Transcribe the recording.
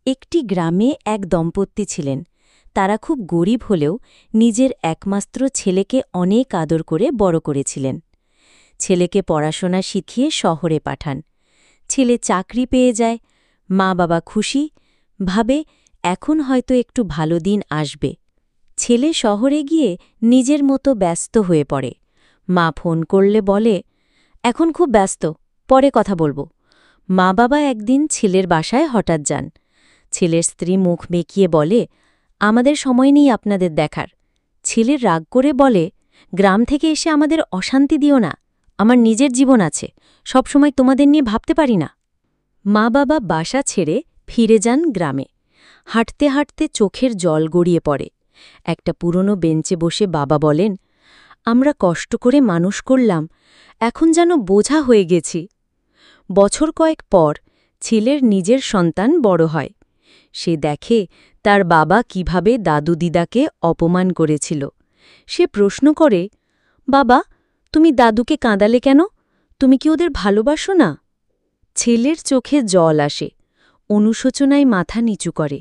একটি গ্রামে এক দম্পতি ছিলেন। তারা খুব গরিব হলেও নিজের একমাত্র ছেলেকে অনেক আদর করে বড় করেছিলেন। ছেলেকে পড়াশোনা শিখিয়ে শহরে পাঠান। ছেলে চাকরি পেয়ে যায়, মা বাবা খুশি, ভাবে এখন হয়তো একটু ভালো দিন আসবে। ছেলে শহরে গিয়ে নিজের মতো ব্যস্ত হয়ে পড়ে। মা ফোন করলে বলে, এখন খুব ব্যস্ত, পরে কথা বলবো। মা বাবা একদিন ছেলের বাসায় হঠাৎ যান। ছেলের স্ত্রী মুখ বেঁকিয়ে বলে, আমাদের সময় নেই আপনাদের দেখার। ছেলের রাগ করে বলে, গ্রাম থেকে এসে আমাদের অশান্তি দিও না, আমার নিজের জীবন আছে, সবসময় তোমাদের নিয়ে ভাবতে পারি না। মা বাবা বাসা ছেড়ে ফিরে যান গ্রামে। হাঁটতে হাঁটতে চোখের জল গড়িয়ে পড়ে। একটা পুরনো বেঞ্চে বসে বাবা বলেন, আমরা কষ্ট করে মানুষ করলাম, এখন যেন বোঝা হয়ে গেছি। বছর কয়েক পর ছেলের নিজের সন্তান বড় হয়। সে দেখে তার বাবা কিভাবে দাদু দিদাকে অপমান করেছিল। সে প্রশ্ন করে, বাবা, তুমি দাদুকে কাঁদালে কেন? তুমি কি ওদের ভালোবাসো না? ছেলের চোখে জল আসে, অনুশোচনায় মাথা নিচু করে।